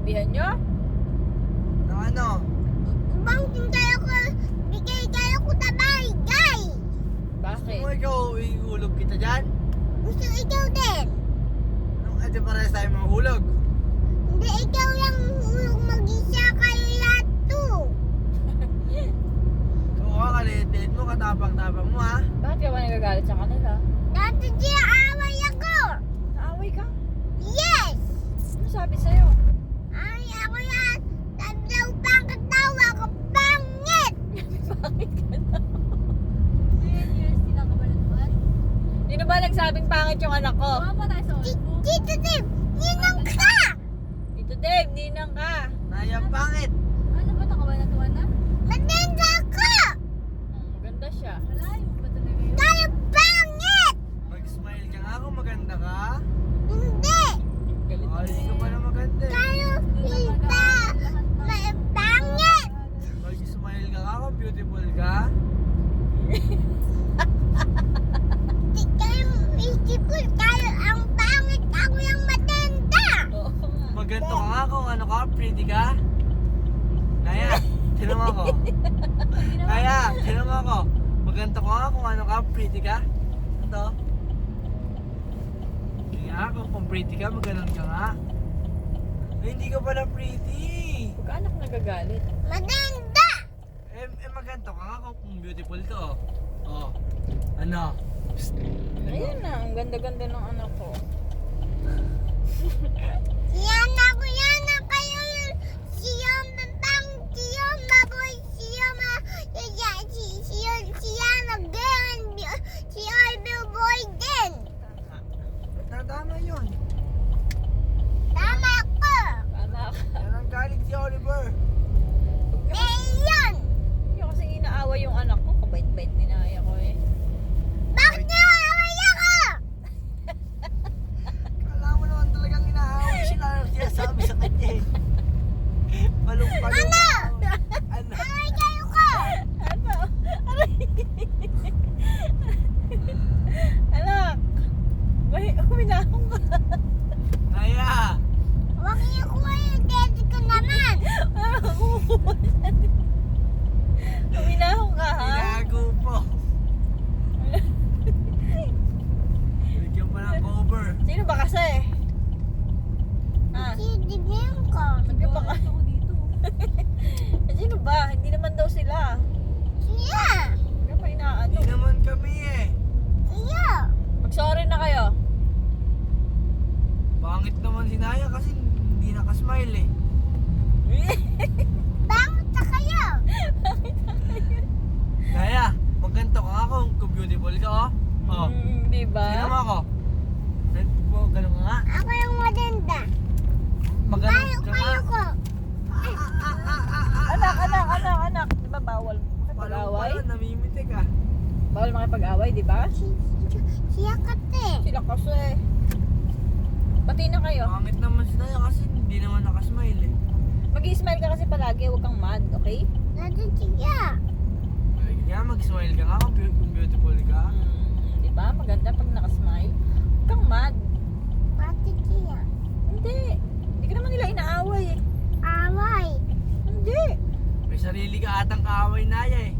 Sinabihan nyo? Na ano? Bangking kayo ko, bigay kayo ko tabay, gay. Bakit? Kung ikaw ihulog kita dyan, Gusto ikaw din. edi pares tayo mahulog. Hindi ikaw lang hulog mag-isa kayo lahat to. Oo ka, kalit mo, katapang-tapang mo ha. Bakit ka ba nagagalit sa kanila? Dati siya away ako. Naaway ka? Yes! Ano sabi sa'yo? Ay, ako yan. Tatlaw pang katawa ko, pangit! Bakit ka na? Sino ba nagsabing pangit yung anak ko? Tito Tim, ninang ka! Ito Dave, ninang ka. Nayang pangit. Matenda ka! Ganda siya. Tayo pangit! Mag-smile ka nga kung maganda ka. Hindi! Galit Ay, hindi ka pala maganda eh. Tayo iba! Pangit! Mag-smile ka nga kung beautiful ka. Di kayo isipin, tayo ang pangit, ako yung matenda! Oo nga. Maganda ka nga kung ano ka, pretty ka. Naya, tinan mo ako. Naya, tinan mo ako. Maganda ka nga kung ano ka, pretty ka. Ito. Kaya kung pretty ka, maganon ka nga. Ay, hindi ka pala pretty. Huwag ka anak nagagalit. Matenda! Maganda ka nga kung beautiful to. Oh. Ano? Psst. Ayan na, ang ganda-ganda ng anak ko. Yana ko yana kayo siya bang siya maboy siya ma siya nag-girl siya boy din. Tama yun. Tama ko. Anak. Yan ang galing si Oliver. Ngayon. Hindi ko kasi inaaway yung anak ko. Kabait-bait ninaya ko eh. Bakit niya away ako? Kala mo naman talagang inaaway sila ang sinasabi sa kanya eh. Palong-palong. Ano? Ano? Away kayo ko. Ano? Aray! Anak! May huminahong ka. Naya! Huwag niyo ko yung daddy ko naman. Huminahong ka ha? Tinago po. Bigyan pa ng cover. Sino ba kasi? Ha? Si Dibin ko. Sino ba ka? Sino ba? Hindi naman daw sila. Siya. Ano pa inaano? Hindi naman kami eh. Siya. Mag-sorry na kayo. Pangit naman si Naya kasi hindi nakasmile eh. Bakit na kayo? Naya, magganto ka nga kung beautiful ka oh. Oh. Di ba? Sino mo ako? Ganun ka nga. Ako yung maganda. Maganon Kayo, ka kayo nga. ko. Anak. Di ba bawal makipag-away? Palo, namimiti ka. Bawal makipag-away, di ba? Siya kate. Sila kasi. Pati na kayo. Pangit naman si Naya kasi hindi naman nakasmile eh. Mag-i-smile ka kasi palagi, huwag kang mad, okay? Nandun siya. Ay, kaya mag-smile ka nga kung beautiful ka. Di ba? Maganda pag nakasmile. Huwag kang mad. Pati siya. Hindi. Hindi ka naman nila inaaway eh. Away. Hindi. May sarili ka atang kaaway Naya eh.